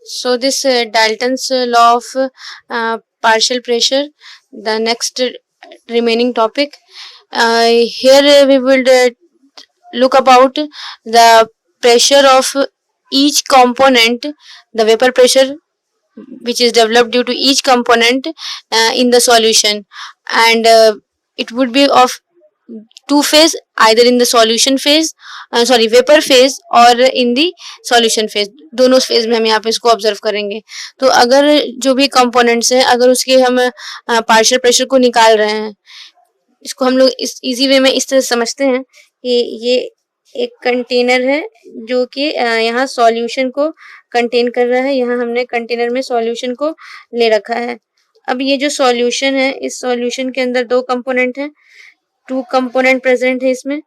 So this Dalton's law of partial pressure, the next remaining topic. Here we will look about the pressure of each component, the vapor pressure which is developed due to each component in the solution, and it would be of two phase, either in the solution phase vapor phase और in the solution phase, दोनों phase में हम यहाँ पे इसको observe करेंगे। तो अगर जो भी कंपोनेंट्स हैं अगर उसके हम पार्शियल प्रेशर को निकाल रहे हैं, इसको हम लोग इस इजी वे में इस तरह समझते हैं कि ये एक कंटेनर है जो कि यहाँ सॉल्यूशन को कंटेन कर रहा है। यहाँ हमने कंटेनर में सॉल्यूशन को ले रखा है। अब ये जो सॉल्यूशन है, इस सॉल्यूशन के अंदर दो कंपोनेंट हैं, टू कंपोनेंट प्रेजेंट है इसमें।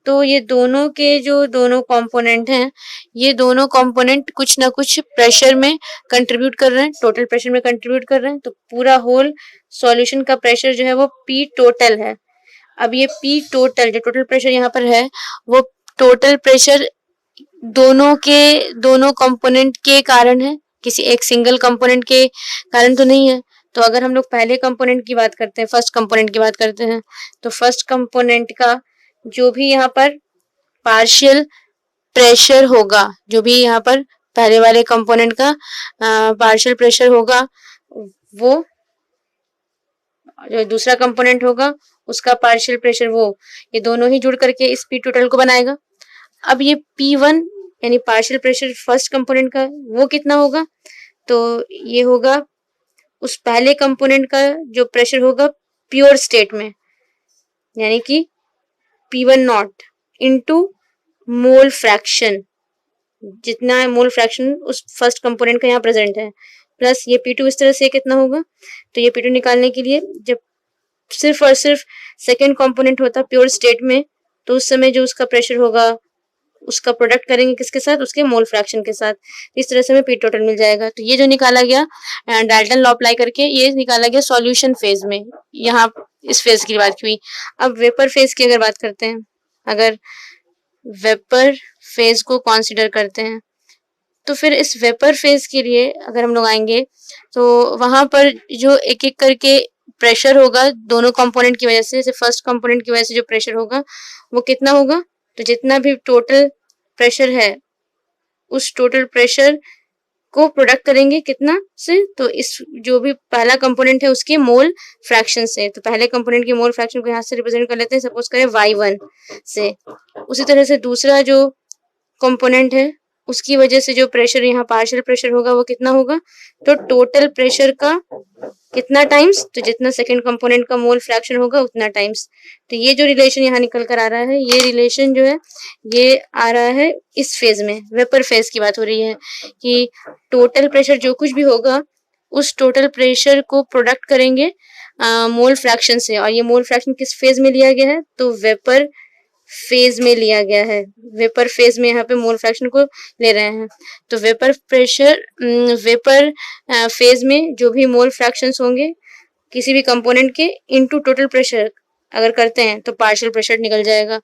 तो ये दोनों के जो दोनों कंपोनेंट हैं, ये दोनों कंपोनेंट कुछ ना कुछ प्रेशर में कंट्रीब्यूट कर रहे हैं, टोटल प्रेशर में कंट्रीब्यूट कर रहे हैं। तो पूरा होल सॉल्यूशन का प्रेशर जो है वो P टोटल है। अब ये P टोटल जो टोटल प्रेशर यहाँ पर है, वो टोटल प्रेशर दोनों कंपोनेंट के कारण है, किसी एक सिंगल कंपोनेंट के कारण तो नहीं है। तो अगर हम लोग पहले कंपोनेंट की बात करते हैं, फर्स्ट कंपोनेंट की बात करते हैं, तो फर्स्ट कंपोनेंट का जो भी यहाँ पर पार्शियल प्रेशर होगा, जो भी यहाँ पर पहले वाले कंपोनेंट का पार्शियल प्रेशर होगा, वो जो दूसरा कंपोनेंट होगा उसका पार्शियल प्रेशर, वो ये दोनों ही जुड़ करके इस P टोटल को बनाएगा। अब ये P1 यानी पार्शियल प्रेशर फर्स्ट कंपोनेंट का वो कितना होगा, तो ये होगा उस पहले कंपोनेंट का जो प्रेशर होगा प्योर स्टेट में, यानी कि P1 not into mole fraction, जितना मोल फ्रैक्शन उस फर्स्ट कंपोनेंट का यहाँ प्रेजेंट है, प्लस ये P2 इस तरह से कितना होगा। तो ये P2 निकालने के लिए जब सिर्फ और सिर्फ सेकेंड कंपोनेंट होता प्योर स्टेट में, तो उस समय जो उसका प्रेशर होगा उसका प्रोडक्ट करेंगे किसके साथ, उसके मोल फ्रैक्शन के साथ। इस तरह से हमें P टोटल मिल जाएगा। तो ये जो निकाला गया डाल्टन लॉ अप्लाई करके, ये निकाला गया सॉल्यूशन फेज में, यहाँ इस फेज की बात हुई। अब वेपर फेज की अगर बात करते हैं, अगर वेपर फेज को कंसीडर करते हैं, तो फिर इस वेपर फेज के लिए अगर हम लोग आएंगे तो वहां पर जो एक एक करके प्रेशर होगा दोनों कंपोनेंट की वजह से, जैसे फर्स्ट कंपोनेंट की वजह से जो प्रेशर होगा वो कितना होगा, तो जितना भी टोटल प्रेशर है उस टोटल प्रेशर को प्रोडक्ट करेंगे कितना से, तो इस जो भी पहला कंपोनेंट है उसके मोल फ्रैक्शन से। तो पहले कंपोनेंट के मोल फ्रैक्शन को यहाँ से रिप्रेजेंट कर लेते हैं, सपोज करें Y1 से। उसी तरह से दूसरा जो कंपोनेंट है उसकी वजह से जो प्रेशर यहाँ पार्शियल प्रेशर होगा वो कितना होगा, तो टोटल प्रेशर का कितना टाइम्स, तो जितना सेकंड कंपोनेंट का मोल फ्रैक्शन होगा उतना टाइम्स। तो ये जो रिलेशन यहाँ निकल कर आ रहा है, ये रिलेशन जो है ये आ रहा है इस फेज में, वेपर फेज की बात हो रही है कि टोटल प्रेशर जो कुछ भी होगा उस टोटल प्रेशर को प्रोडक्ट करेंगे मोल फ्रैक्शन से। और ये मोल फ्रैक्शन किस फेज में लिया गया है, तो वेपर फेज में लिया गया है। वेपर फेज में यहाँ पे मोल फ्रैक्शन को ले रहे हैं। तो वेपर प्रेशर वेपर फेज में जो भी मोल फ्रैक्शंस होंगे किसी भी कंपोनेंट के इनटू टोटल प्रेशर अगर करते हैं तो पार्शियल प्रेशर निकल जाएगा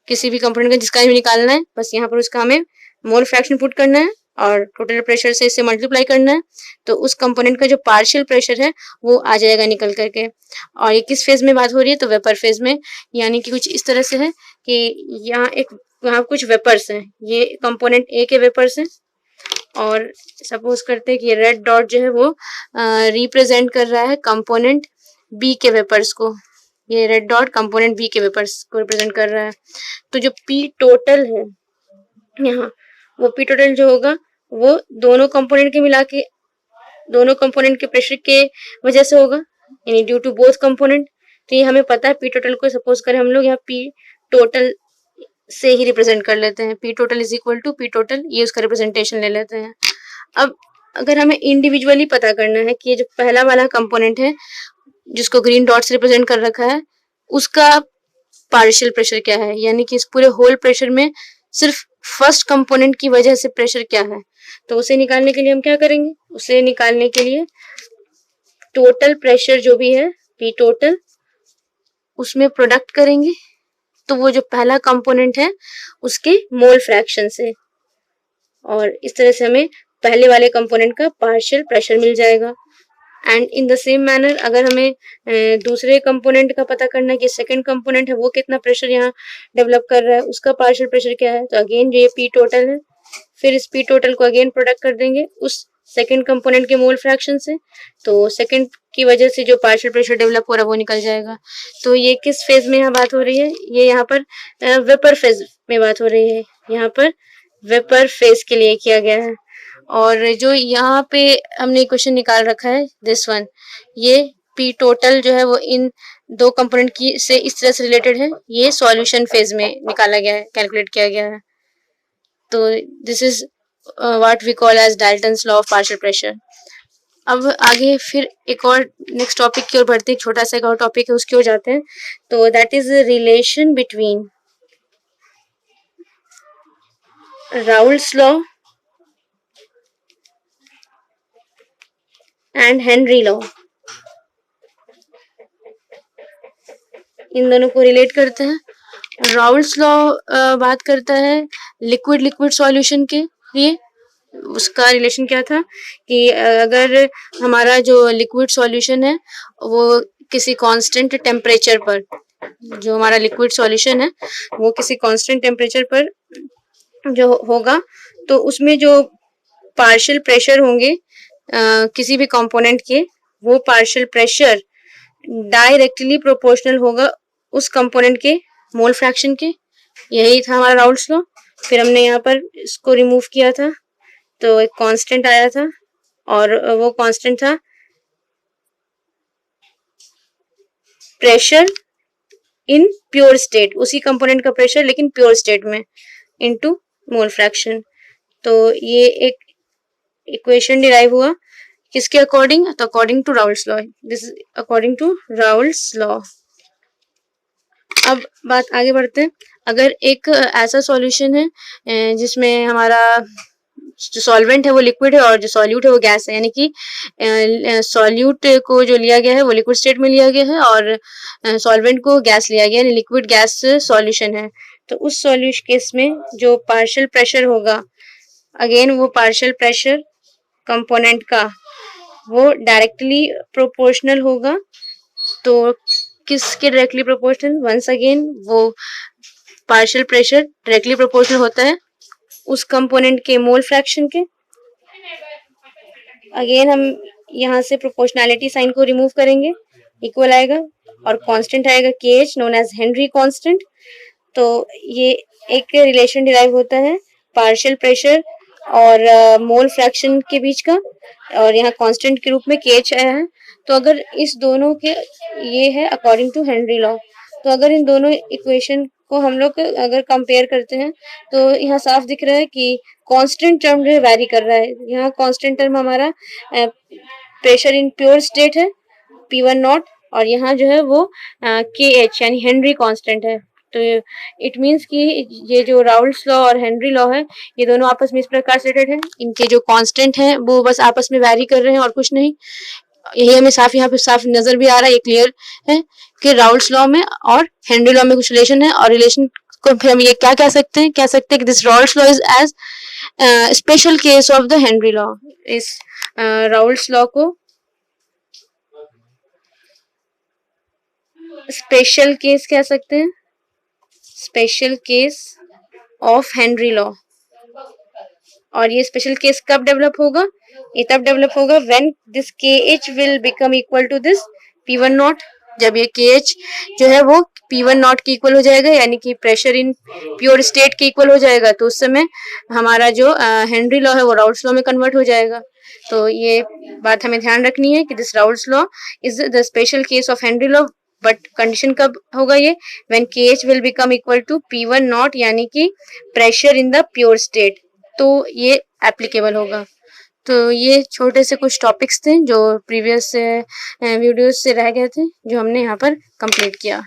किसी भी कंपोनेंट का, जिसका हमें निकालना है। बस यहाँ पर उसका हमें मोल फ्रैक्शन पुट करना है और टोटल प्रेशर से इसे मल्टीप्लाई करना है, तो उस कंपोनेंट का जो पार्शियल प्रेशर है वो आ जाएगा निकल करके। और ये किस फेज में बात हो रही है, तो वेपर फेज में। यानी कि कुछ इस तरह से है कि यहाँ कुछ वेपर्स हैं, ये कंपोनेंट ए के वेपर्स हैं, और सपोज करते हैं कि ये रेड डॉट जो है वो रिप्रेजेंट कर रहा है कंपोनेंट बी के वेपर्स को। ये रेड डॉट कंपोनेंट बी के वेपर्स को रिप्रेजेंट कर रहा है। तो जो P टोटल है यहाँ, वो P टोटल जो होगा वो दोनों कंपोनेंट के मिला के दोनों कंपोनेंट के प्रेशर के वजह से होगा, यानी ड्यू टू बोथ कंपोनेंट। तो ये हमें पता है P टोटल को सपोज करें हम लोग यहाँ P टोटल से ही रिप्रेजेंट कर लेते हैं, P total is equal to P total, ये उसका रिप्रेजेंटेशन ले लेते हैं। अब अगर हमें इंडिविजुअली पता करना है कि ये जो पहला वाला कंपोनेंट है जिसको ग्रीन डॉट से रिप्रेजेंट कर रखा है उसका पार्शियल प्रेशर क्या है, यानी कि इस पूरे होल प्रेशर में सिर्फ फर्स्ट कंपोनेंट की वजह से प्रेशर क्या है, तो उसे निकालने के लिए हम क्या करेंगे, उसे निकालने के लिए टोटल प्रेशर जो भी है P टोटल उसमें प्रोडक्ट करेंगे, तो वो जो पहला कंपोनेंट है उसके मोल फ्रैक्शन से। और इस तरह से हमें पहले वाले कंपोनेंट का पार्शियल प्रेशर मिल जाएगा। And in the same manner अगर हमें दूसरे कंपोनेंट का पता करना है कि सेकंड कंपोनेंट है वो कितना प्रेशर यहाँ डेवलप कर रहा है, उसका पार्शियल प्रेशर क्या है, तो अगेन ये पी टोटल है, फिर इस पी टोटल को अगेन प्रोडक्ट कर देंगे उस सेकंड कंपोनेंट के मोल फ्रैक्शन से, तो सेकंड की वजह से जो पार्शियल प्रेशर डेवलप हो रहा है वो निकल जाएगा। तो ये किस फेज में यहाँ बात हो रही है, ये यहाँ पर वेपर फेज में बात हो रही है, यहाँ पर वेपर फेज के लिए किया गया है। और जो यहाँ पे हमने क्वेश्चन निकाल रखा है दिस वन, ये पी टोटल जो है वो इन दो कंपोनेंट की से इस तरह से रिलेटेड है, ये सॉल्यूशन फेज में निकाला गया है, कैलकुलेट किया गया है। तो this is what we call as Dalton's law of partial pressure. अब आगे फिर एक और नेक्स्ट टॉपिक की ओर बढ़ते हैं, छोटा सा एक और टॉपिक है उसकी ओर जाते हैं। तो that is relation between Raoult's law and Henry law. इन दोनों को रिलेट करते हैं। राउल्स लॉ बात करता है लिक्विड लिक्विड सॉल्यूशन के लिए, उसका रिलेशन क्या था कि अगर हमारा जो लिक्विड सॉल्यूशन है वो किसी कांस्टेंट टेम्परेचर पर, जो हमारा लिक्विड सॉल्यूशन है वो किसी कांस्टेंट टेम्परेचर पर जो होगा, तो उसमें जो पार्शियल प्रेशर होंगे किसी भी कंपोनेंट के, वो पार्शियल प्रेशर डायरेक्टली प्रोपोर्शनल होगा उस कंपोनेंट के मोल फ्रैक्शन के। यही था हमारा राउल्स लॉ। फिर हमने यहाँ पर इसको रिमूव किया था, तो एक कांस्टेंट आया था और वो कांस्टेंट था प्रेशर इन प्योर स्टेट, उसी कंपोनेंट का प्रेशर लेकिन प्योर स्टेट में, इनटू मोल फ्रैक्शन। तो ये एक इक्वेशन डिराइव हुआ किसके अकॉर्डिंग, तो according to Raoult's law, this is according to Raoult's law. अब बात आगे बढ़ते हैं। अगर एक ऐसा सॉल्यूशन है जिसमें हमारा जो सॉल्वेंट है वो लिक्विड है और जो सॉल्यूट है वो गैस है, यानी कि सॉल्यूट को जो लिया गया है वो लिक्विड स्टेट में लिया गया है और सॉल्वेंट को गैस लिया गया है, यानी लिक्विड गैस सॉल्यूशन है। तो उस सॉल्यूशन केस में जो पार्शियल प्रेशर होगा, अगेन वो पार्शियल प्रेशर कंपोनेंट का वो डायरेक्टली प्रोपोर्शनल होगा। तो किसके डायरेक्टली प्रोपोर्शनल, वंस अगेन वो पार्शियल प्रेशर डायरेक्टली प्रोपोर्शनल होता है उस कंपोनेंट के मोल फ्रैक्शन के। अगेन हम यहाँ से प्रोपोर्शनैलिटी साइन को रिमूव करेंगे, इक्वल आएगा और कांस्टेंट आएगा KH known as Henry constant. तो ये एक रिलेशन डिराइव होता है पार्शियल प्रेशर और मोल फ्रैक्शन के बीच का, और यहाँ कांस्टेंट के रूप में KH आया है। तो अगर इस दोनों के, ये है अकॉर्डिंग टू हेनरी लॉ, तो अगर इन दोनों इक्वेशन को हम लोग अगर कंपेयर करते हैं तो यहाँ साफ दिख रहा है कि कांस्टेंट टर्म जो है वैरी कर रहा है। यहाँ कांस्टेंट टर्म हमारा प्रेशर इन प्योर स्टेट है P1 नॉट, और यहाँ जो है वो KH यानी हेनरी कांस्टेंट है। तो इट मीन्स कि ये जो राउल्स लॉ और हेनरी लॉ है ये दोनों आपस में इस प्रकार से रिलेटेड है, इनके जो कांस्टेंट हैं वो बस आपस में वैरी कर रहे हैं और कुछ नहीं। यही हमें साफ यहाँ पे साफ नजर भी आ रहा है, ये क्लियर है कि राउल्स लॉ में और हेनरी लॉ में कुछ रिलेशन है। और रिलेशन को फिर हम ये क्या कह सकते हैं कि this Raoult's law is as special case of the Henry law. इस राउल्स लॉ को स्पेशल केस कह सकते हैं, special case of Henry law. और ये स्पेशल केस कब डेवलप होगा, ये तब डेवलप होगा when this KH will become equal to this P1 naught. जब ये KH जो है वो P1 नॉट के इक्वल हो जाएगा, यानी कि प्रेशर इन प्योर स्टेट के इक्वल हो जाएगा, तो उस समय हमारा जो हेनरी लॉ है वो राउल्स लॉ में कन्वर्ट हो जाएगा। तो ये बात हमें ध्यान रखनी है कि this Raoult's law is the special case of Henry law, but condition कब होगा ये, when KH will become equal to P1 naught, यानी कि pressure in the pure state, तो ये एप्लीकेबल होगा। तो ये छोटे से कुछ टॉपिक्स थे जो प्रीवियस वीडियोस से रह गए थे, जो हमने यहाँ पर कंप्लीट किया।